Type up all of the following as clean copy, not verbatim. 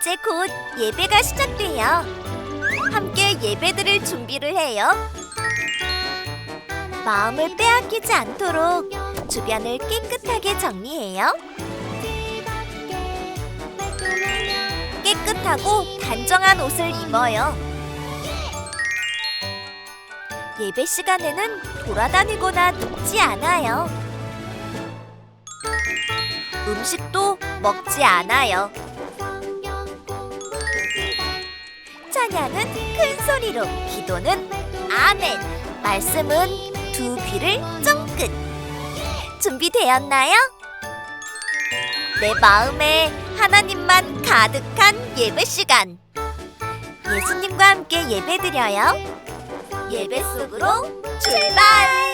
이제 곧 예배가 시작돼요. 함께 예배드릴 준비를 해요. 마음을 빼앗기지 않도록 주변을 깨끗하게 정리해요. 깨끗하고 단정한 옷을 입어요. 예배 시간에는 돌아다니거나 눕지 않아요. 음식도 먹지 않아요. 찬양은 큰 소리로, 기도는 아멘, 말씀은 두 귀를 쫑긋. 준비되었나요? 내 마음에 하나님만 가득한 예배 시간. 예수님과 함께 예배드려요. 예배 속으로 출발!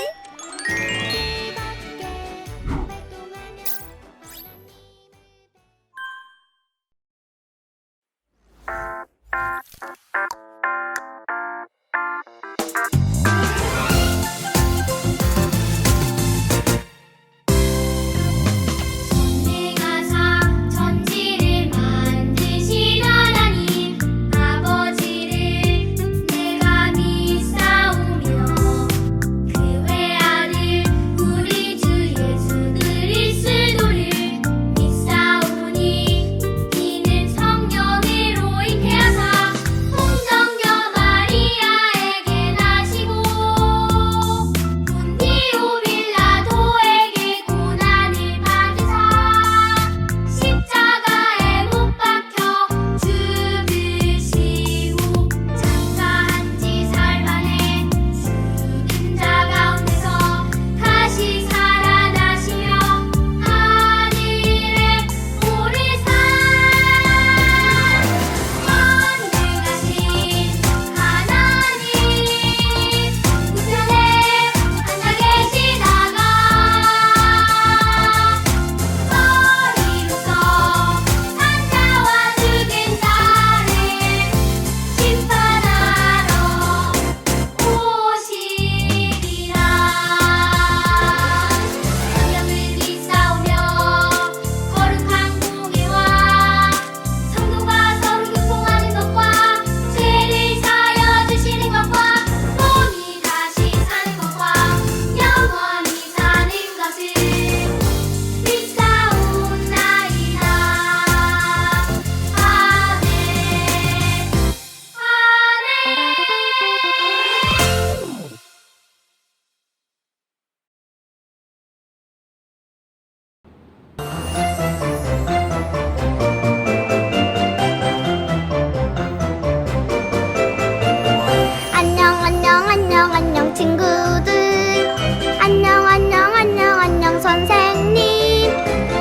안녕 친구들. 안녕 선생님.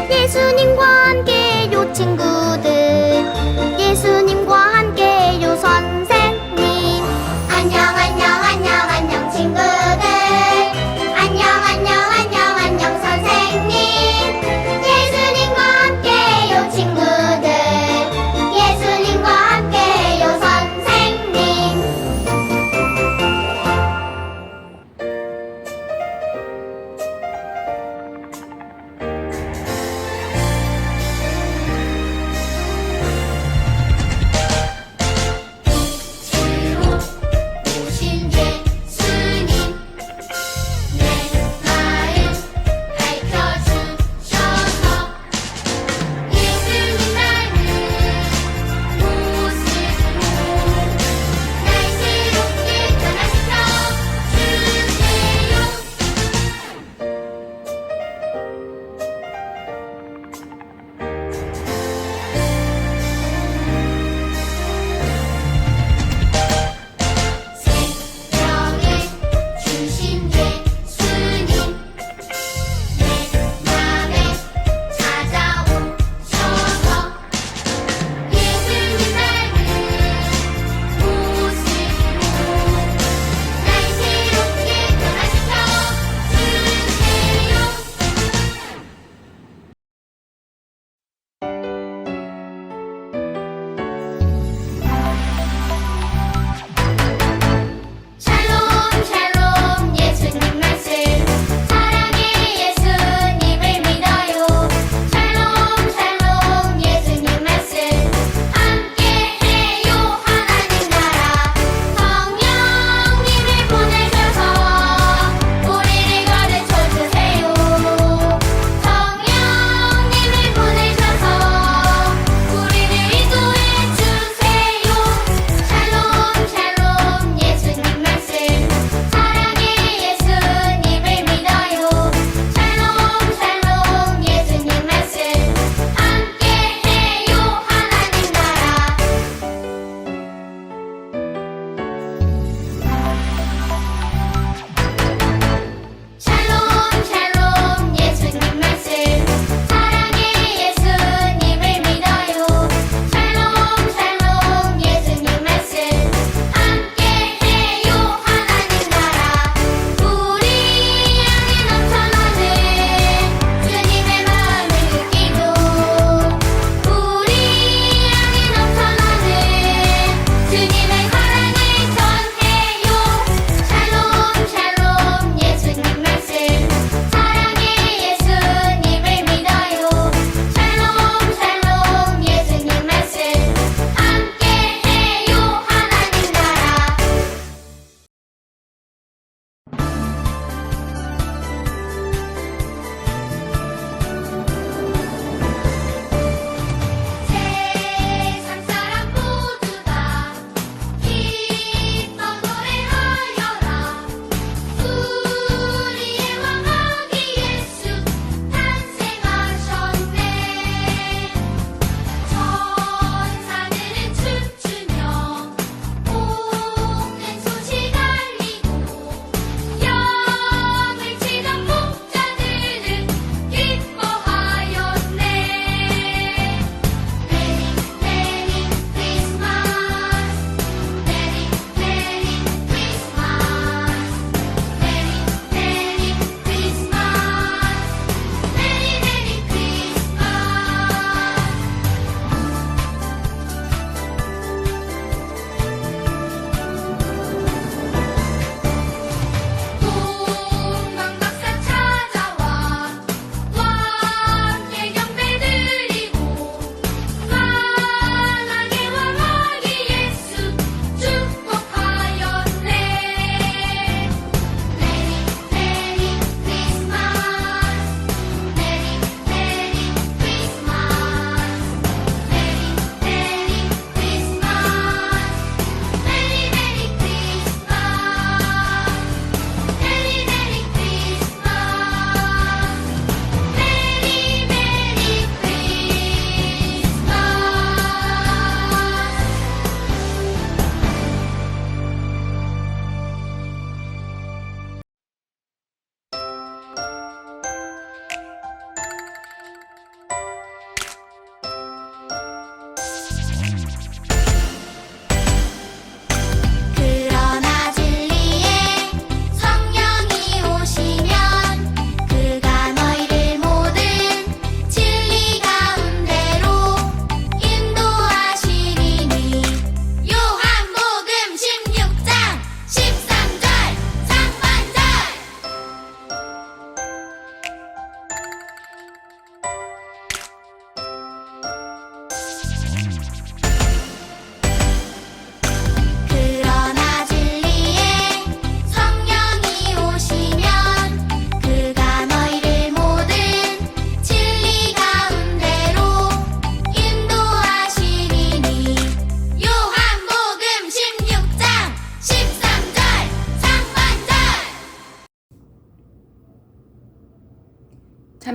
예수님과 함께요 친구들. 예수님과 함께요 선생님. 안녕 친구들. 안녕 선생님. 예수님과 함께요 친구들. 예수님과 함께요 선생님.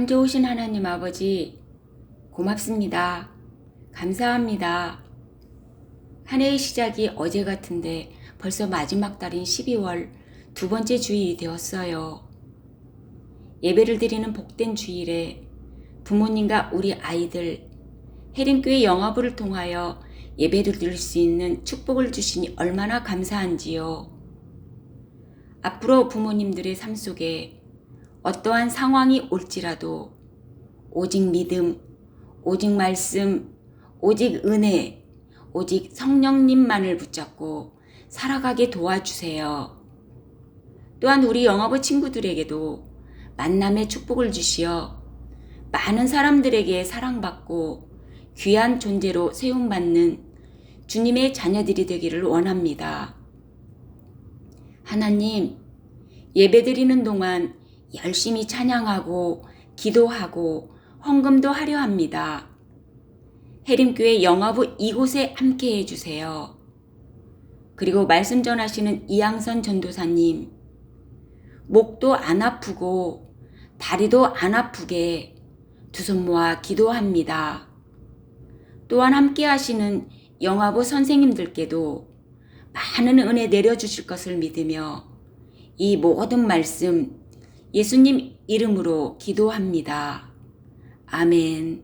참 좋으신 하나님 아버지, 고맙습니다. 감사합니다. 한 해의 시작이 어제 같은데 벌써 마지막 달인 12월 두 번째 주일이 되었어요. 예배를 드리는 복된 주일에 부모님과 우리 아이들 해림교회 영화부를 통하여 예배를 드릴 수 있는 축복을 주시니 얼마나 감사한지요. 앞으로 부모님들의 삶 속에 어떠한 상황이 올지라도 오직 믿음, 오직 말씀, 오직 은혜, 오직 성령님만을 붙잡고 살아가게 도와주세요. 또한 우리 영화부 친구들에게도 만남의 축복을 주시어 많은 사람들에게 사랑받고 귀한 존재로 세움받는 주님의 자녀들이 되기를 원합니다. 하나님, 예배드리는 동안 열심히 찬양하고 기도하고 헌금도 하려 합니다. 해림교회 영화부 이곳에 함께 해주세요. 그리고 말씀 전하시는 이양선 전도사님, 목도 안 아프고 다리도 안 아프게 두 손 모아 기도합니다. 또한 함께 하시는 영화부 선생님들께도 많은 은혜 내려주실 것을 믿으며 이 모든 말씀 예수님 이름으로 기도합니다. 아멘.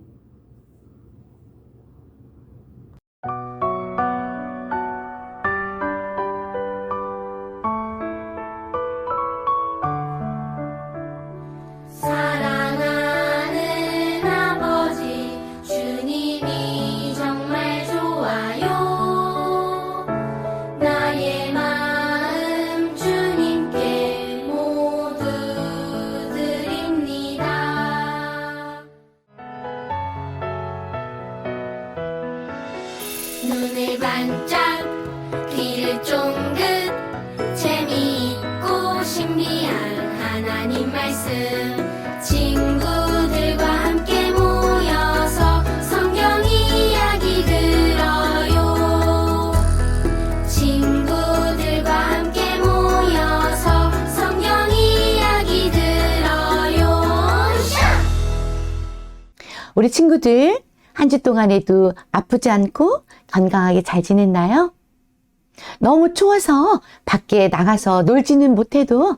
사랑하는 아버지 주님이 정말 좋아요. 나의 마음 주님께 모두 드립니다. 눈을 반짝 귀를 쫑긋 재미있고 신비한 하나님 말씀 친구들과 함께 모여서 성경 이야기 들어요. 친구들과 함께 모여서 성경 이야기 들어요. 우리 친구들 한 주 동안에도 아프지 않고 건강하게 잘 지냈나요? 너무 추워서 밖에 나가서 놀지는 못해도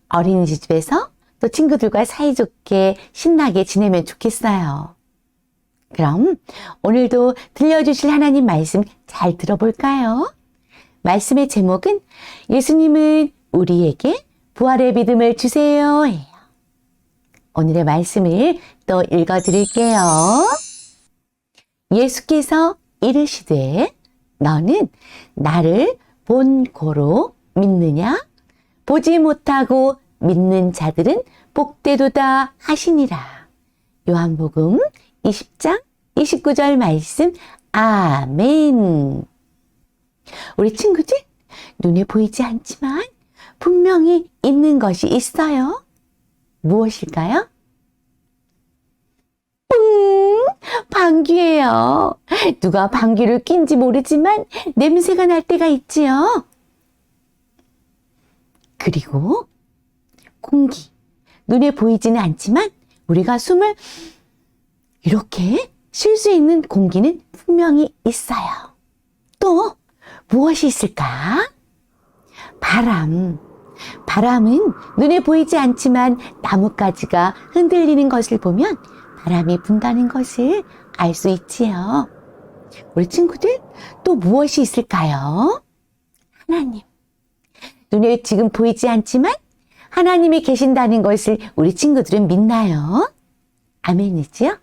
어린이집에서 또 친구들과 사이좋게 신나게 지내면 좋겠어요. 그럼 오늘도 들려주실 하나님 말씀 잘 들어볼까요? 말씀의 제목은 예수님은 우리에게 부활의 믿음을 주세요 예요. 오늘의 말씀을 또 읽어드릴게요. 예수께서 이르시되 너는 나를 본 고로 믿느냐? 보지 못하고 믿는 자들은 복되도다 하시니라. 요한복음 20장 29절 말씀. 아멘. 우리 친구들, 눈에 보이지 않지만 분명히 있는 것이 있어요. 무엇일까요? 방귀예요. 누가 방귀를 낀지 모르지만 냄새가 날 때가 있지요. 그리고 공기. 눈에 보이지는 않지만 우리가 숨을 이렇게 쉴 수 있는 공기는 분명히 있어요. 또 무엇이 있을까? 바람. 바람은 눈에 보이지 않지만 나뭇가지가 흔들리는 것을 보면 바람이 분다는 것을 알 수 있지요. 우리 친구들 또 무엇이 있을까요? 하나님. 눈에 지금 보이지 않지만 하나님이 계신다는 것을 우리 친구들은 믿나요? 아멘이지요?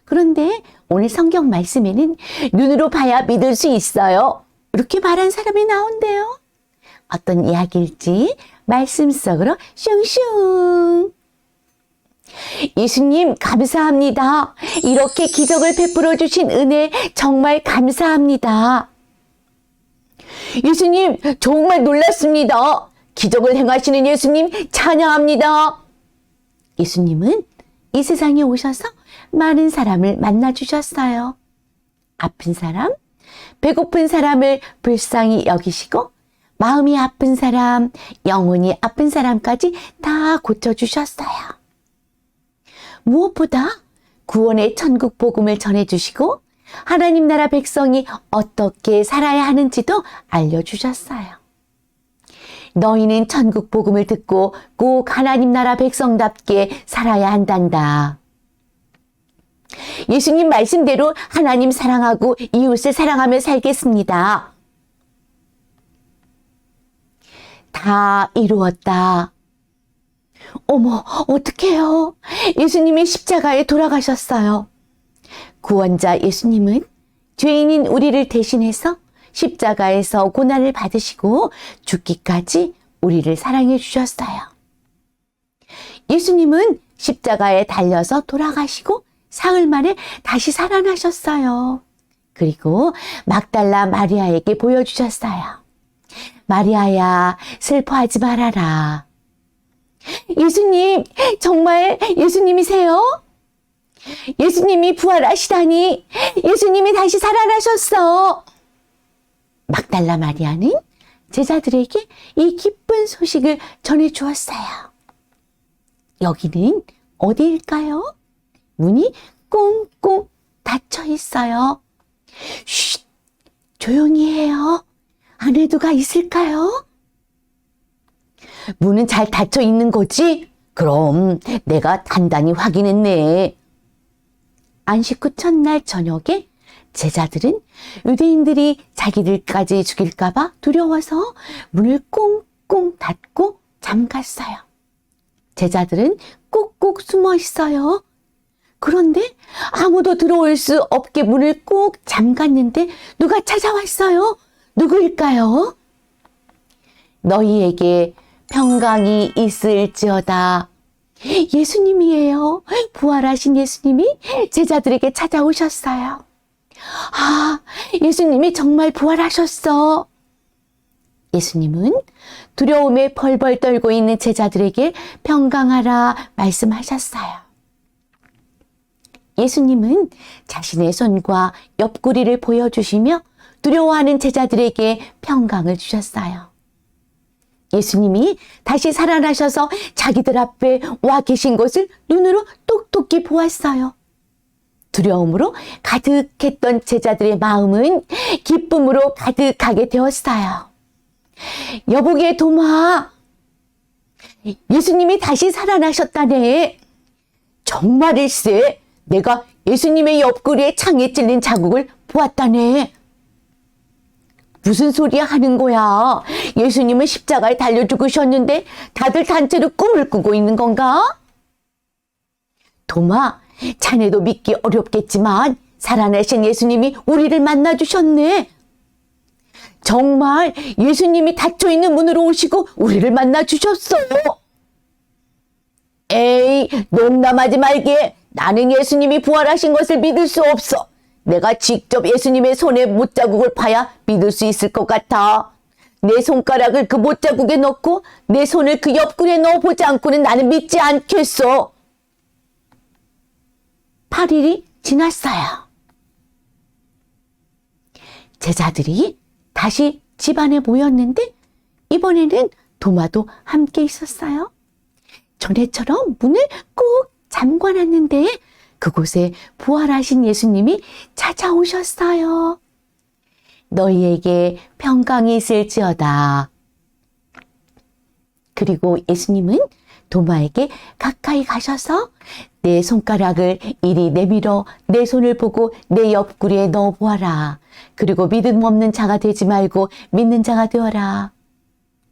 그런데 오늘 성경 말씀에는 눈으로 봐야 믿을 수 있어요. 이렇게 말한 사람이 나온대요. 어떤 이야기일지 말씀 속으로 슝슝. 예수님 감사합니다. 이렇게 기적을 베풀어 주신 은혜 정말 감사합니다. 예수님 정말 놀랐습니다. 기적을 행하시는 예수님 찬양합니다. 예수님은 이 세상에 오셔서 많은 사람을 만나 주셨어요. 아픈 사람, 배고픈 사람을 불쌍히 여기시고 마음이 아픈 사람, 영혼이 아픈 사람까지 다 고쳐주셨어요. 무엇보다 구원의 천국 복음을 전해주시고 하나님 나라 백성이 어떻게 살아야 하는지도 알려주셨어요. 너희는 천국 복음을 듣고 꼭 하나님 나라 백성답게 살아야 한단다. 예수님 말씀대로 하나님 사랑하고 이웃을 사랑하며 살겠습니다. 다 이루었다. 어머, 어떡해요? 예수님이 십자가에 돌아가셨어요. 구원자 예수님은 죄인인 우리를 대신해서 십자가에서 고난을 받으시고 죽기까지 우리를 사랑해 주셨어요. 예수님은 십자가에 달려서 돌아가시고 사흘 만에 다시 살아나셨어요. 그리고 막달라 마리아에게 보여주셨어요. 마리아야, 슬퍼하지 말아라. 예수님, 정말 예수님이세요? 예수님이 부활하시다니, 예수님이 다시 살아나셨어. 막달라 마리아는 제자들에게 이 기쁜 소식을 전해 주었어요. 여기는 어디일까요? 문이 꽁꽁 닫혀 있어요. 쉿, 조용히 해요. 안에 누가 있을까요? 문은 잘 닫혀 있는 거지? 그럼 내가 단단히 확인했네. 안식 후 첫날 저녁에 제자들은 유대인들이 자기들까지 죽일까봐 두려워서 문을 꽁꽁 닫고 잠갔어요. 제자들은 꼭꼭 숨어 있어요. 그런데 아무도 들어올 수 없게 문을 꼭 잠갔는데 누가 찾아왔어요? 누구일까요? 너희에게 평강이 있을지어다. 예수님이에요. 부활하신 예수님이 제자들에게 찾아오셨어요. 아, 예수님이 정말 부활하셨어. 예수님은 두려움에 벌벌 떨고 있는 제자들에게 평강하라 말씀하셨어요. 예수님은 자신의 손과 옆구리를 보여주시며 두려워하는 제자들에게 평강을 주셨어요. 예수님이 다시 살아나셔서 자기들 앞에 와 계신 것을 눈으로 똑똑히 보았어요. 두려움으로 가득했던 제자들의 마음은 기쁨으로 가득하게 되었어요. 여보게 도마, 예수님이 다시 살아나셨다네. 정말일세, 내가 예수님의 옆구리에 창에 찔린 자국을 보았다네. 무슨 소리야 하는 거야? 예수님은 십자가에 달려 죽으셨는데 다들 단체로 꿈을 꾸고 있는 건가? 도마, 자네도 믿기 어렵겠지만 살아나신 예수님이 우리를 만나주셨네. 정말 예수님이 닫혀있는 문으로 오시고 우리를 만나주셨어요. 에이, 농담하지 말게. 나는 예수님이 부활하신 것을 믿을 수 없어. 내가 직접 예수님의 손에 못자국을 봐야 믿을 수 있을 것 같아. 내 손가락을 그 못자국에 넣고 내 손을 그 옆구리에 넣어보지 않고는 나는 믿지 않겠어. 8일이 지났어요. 제자들이 다시 집안에 모였는데 이번에는 도마도 함께 있었어요. 전에처럼 문을 꼭 잠궈놨는데 그곳에 부활하신 예수님이 찾아오셨어요. 너희에게 평강이 있을지어다. 그리고 예수님은 도마에게 가까이 가셔서 내 손가락을 이리 내밀어 내 손을 보고 내 옆구리에 넣어보아라. 그리고 믿음 없는 자가 되지 말고 믿는 자가 되어라.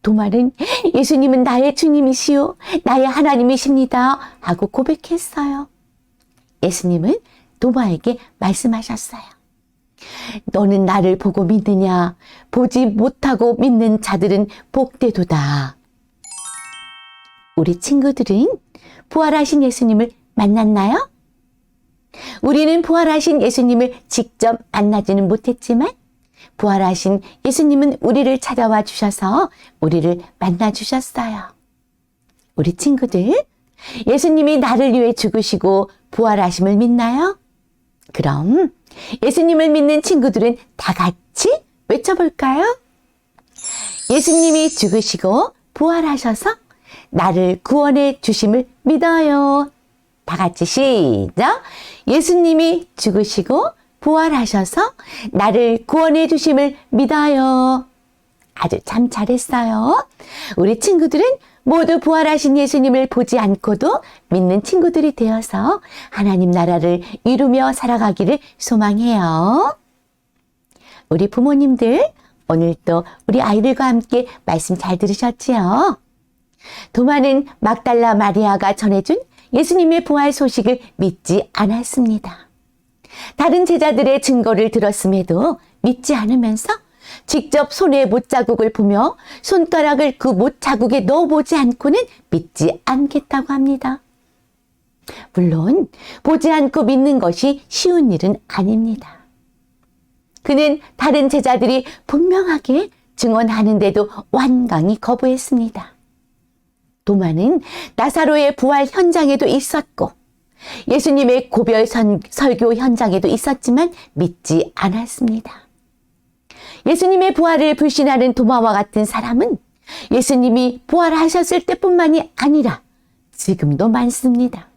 도마는 예수님은 나의 주님이시오, 나의 하나님이십니다 하고 고백했어요. 예수님은 도마에게 말씀하셨어요. 너는 나를 보고 믿느냐? 보지 못하고 믿는 자들은 복되도다. 우리 친구들은 부활하신 예수님을 만났나요? 우리는 부활하신 예수님을 직접 만나지는 못했지만 부활하신 예수님은 우리를 찾아와 주셔서 우리를 만나 주셨어요. 우리 친구들, 예수님이 나를 위해 죽으시고 부활하심을 믿나요? 그럼 예수님을 믿는 친구들은 다 같이 외쳐볼까요? 예수님이 죽으시고 부활하셔서 나를 구원해 주심을 믿어요. 다 같이 시작. 예수님이 죽으시고 부활하셔서 나를 구원해 주심을 믿어요. 아주 참 잘했어요. 우리 친구들은 모두 부활하신 예수님을 보지 않고도 믿는 친구들이 되어서 하나님 나라를 이루며 살아가기를 소망해요. 우리 부모님들, 오늘 또 우리 아이들과 함께 말씀 잘 들으셨지요? 도마는 막달라 마리아가 전해준 예수님의 부활 소식을 믿지 않았습니다. 다른 제자들의 증거를 들었음에도 믿지 않으면서 직접 손에 못자국을 보며 손가락을 그 못자국에 넣어보지 않고는 믿지 않겠다고 합니다. 물론 보지 않고 믿는 것이 쉬운 일은 아닙니다. 그는 다른 제자들이 분명하게 증언하는데도 완강히 거부했습니다. 도마는 나사로의 부활 현장에도 있었고 예수님의 고별 설교 현장에도 있었지만 믿지 않았습니다. 예수님의 부활을 불신하는 도마와 같은 사람은 예수님이 부활하셨을 때뿐만이 아니라 지금도 많습니다.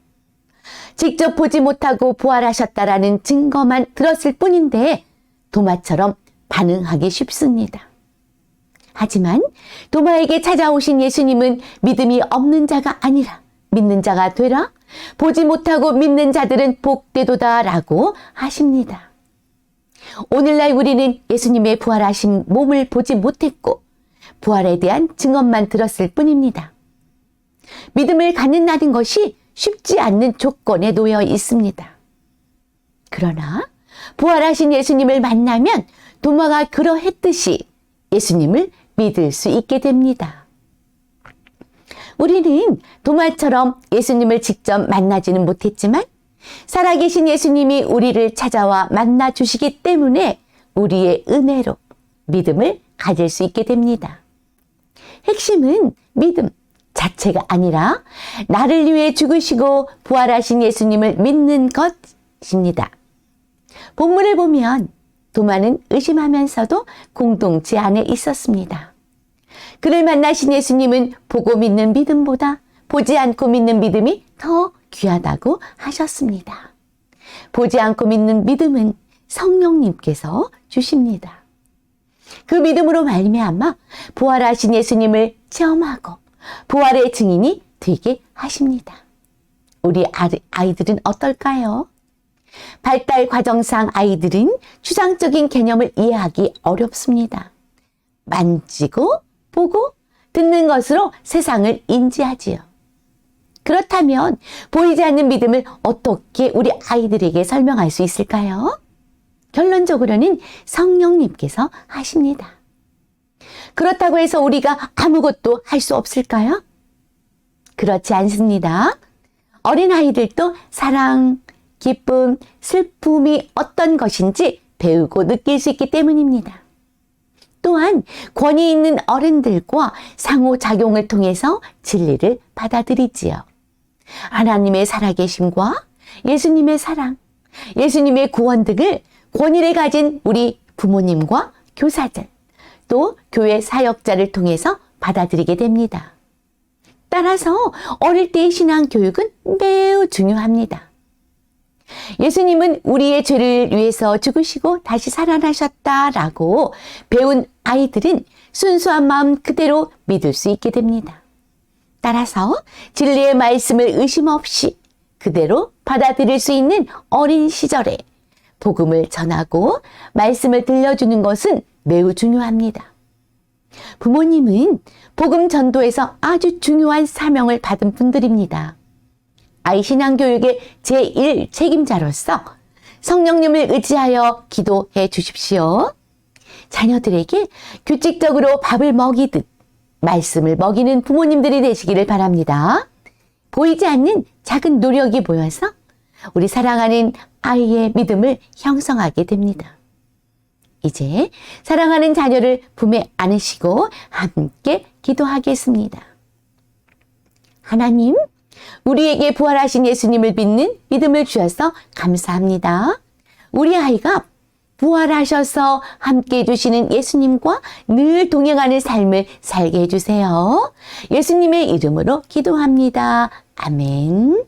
직접 보지 못하고 부활하셨다라는 증거만 들었을 뿐인데 도마처럼 반응하기 쉽습니다. 하지만 도마에게 찾아오신 예수님은 믿음이 없는 자가 아니라 믿는 자가 되라. 보지 못하고 믿는 자들은 복되도다라고 하십니다. 오늘날 우리는 예수님의 부활하신 몸을 보지 못했고 부활에 대한 증언만 들었을 뿐입니다. 믿음을 갖는다는 것이 쉽지 않는 조건에 놓여 있습니다. 그러나 부활하신 예수님을 만나면 도마가 그러했듯이 예수님을 믿을 수 있게 됩니다. 우리는 도마처럼 예수님을 직접 만나지는 못했지만 살아계신 예수님이 우리를 찾아와 만나 주시기 때문에 우리의 은혜로 믿음을 가질 수 있게 됩니다. 핵심은 믿음 자체가 아니라 나를 위해 죽으시고 부활하신 예수님을 믿는 것입니다. 본문을 보면 도마는 의심하면서도 공동체 안에 있었습니다. 그를 만나신 예수님은 보고 믿는 믿음보다 보지 않고 믿는 믿음이 더 귀하다고 하셨습니다. 보지 않고 믿는 믿음은 성령님께서 주십니다. 그 믿음으로 말미암아 부활하신 예수님을 체험하고 부활의 증인이 되게 하십니다. 우리 아이들은 어떨까요? 발달 과정상 아이들은 추상적인 개념을 이해하기 어렵습니다. 만지고 보고 듣는 것으로 세상을 인지하지요. 그렇다면 보이지 않는 믿음을 어떻게 우리 아이들에게 설명할 수 있을까요? 결론적으로는 성령님께서 하십니다. 그렇다고 해서 우리가 아무것도 할 수 없을까요? 그렇지 않습니다. 어린아이들도 사랑, 기쁨, 슬픔이 어떤 것인지 배우고 느낄 수 있기 때문입니다. 또한 권위 있는 어른들과 상호작용을 통해서 진리를 받아들이지요. 하나님의 살아계심과 예수님의 사랑, 예수님의 구원 등을 권위를 가진 우리 부모님과 교사들, 또 교회 사역자를 통해서 받아들이게 됩니다. 따라서 어릴 때의 신앙 교육은 매우 중요합니다. 예수님은 우리의 죄를 위해서 죽으시고 다시 살아나셨다라고 배운 아이들은 순수한 마음 그대로 믿을 수 있게 됩니다. 따라서 진리의 말씀을 의심 없이 그대로 받아들일 수 있는 어린 시절에 복음을 전하고 말씀을 들려주는 것은 매우 중요합니다. 부모님은 복음 전도에서 아주 중요한 사명을 받은 분들입니다. 아이 신앙교육의 제1 책임자로서 성령님을 의지하여 기도해 주십시오. 자녀들에게 규칙적으로 밥을 먹이듯 말씀을 먹이는 부모님들이 되시기를 바랍니다. 보이지 않는 작은 노력이 보여서 우리 사랑하는 아이의 믿음을 형성하게 됩니다. 이제 사랑하는 자녀를 품에 안으시고 함께 기도하겠습니다. 하나님, 우리에게 부활하신 예수님을 믿는 믿음을 주셔서 감사합니다. 우리 아이가 부활하셔서 함께 해주시는 예수님과 늘 동행하는 삶을 살게 해주세요. 예수님의 이름으로 기도합니다. 아멘.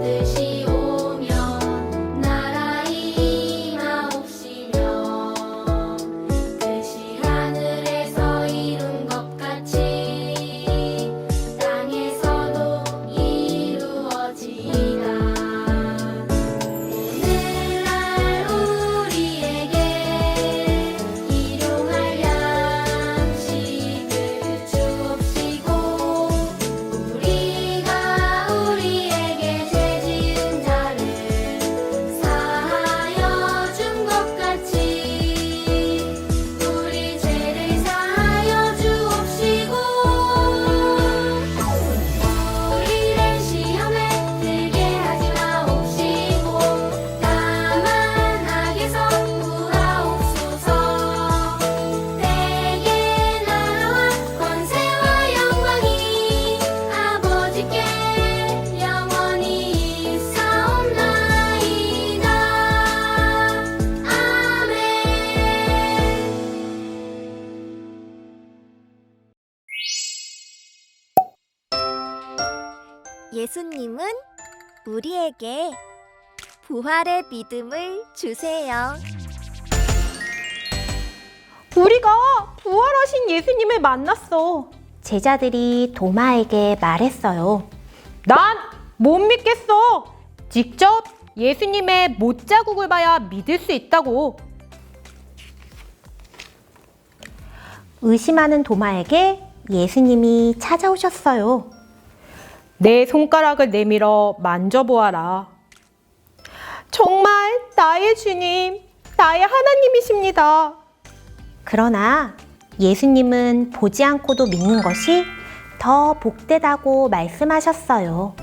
하듯이 오면 나라 임하옵시며 뜻이 하늘에서 이룬 것 같이 땅에서도 이루어지이다. 오늘날 우리에게 일용할 양식을 주옵시고 우리가 우리에게 죄 지은 자를 사하여 준 것 같이 우리 죄를 사하여 주옵시고 우리를 시험에 들게 하지 마옵시고 다만 악에서 구하옵소서. 내게 나라와 권세와 영광이 아버지께 영원히 있사옵나이다. 아멘. 예수님은 우리에게 부활의 믿음을 주세요. 우리가 부활하신 예수님을 만났어. 제자들이 도마에게 말했어요. 난 못 믿겠어. 직접 예수님의 못자국을 봐야 믿을 수 있다고. 의심하는 도마에게 예수님이 찾아오셨어요. 내 손가락을 내밀어 만져보아라. 정말 나의 주님, 나의 하나님이십니다. 그러나 예수님은 보지 않고도 믿는 것이 더 복되다고 말씀하셨어요.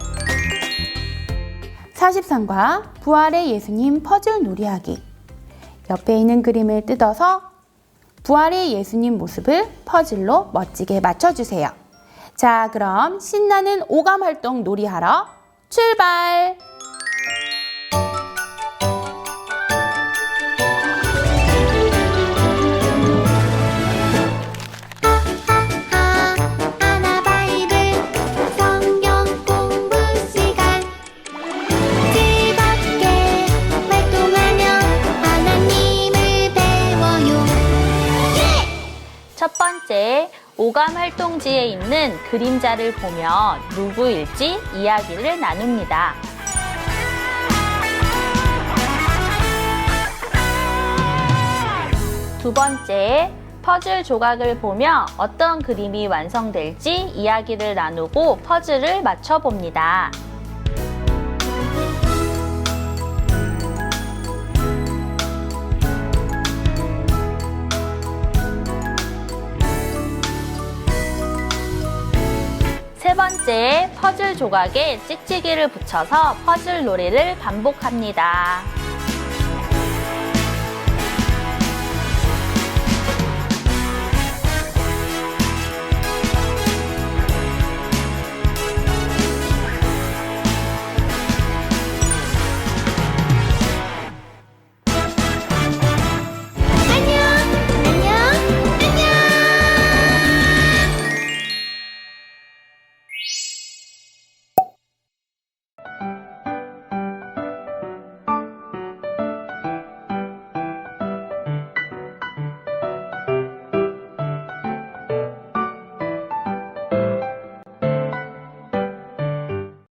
43과 부활의 예수님 퍼즐 놀이하기. 옆에 있는 그림을 뜯어서 부활의 예수님 모습을 퍼즐로 멋지게 맞춰주세요. 자, 그럼 신나는 오감 활동 놀이하러 출발! 하나 바이블 성경 공부 시간 즐겁게 활동하며 하나님을 배워요. 첫 번째, 오감 활동지에 있는 그림자를 보며 누구일지 이야기를 나눕니다. 두 번째, 퍼즐 조각을 보며 어떤 그림이 완성될지 이야기를 나누고 퍼즐을 맞춰봅니다. 세 번째, 퍼즐 조각에 찍찍이를 붙여서 퍼즐 놀이를 반복합니다.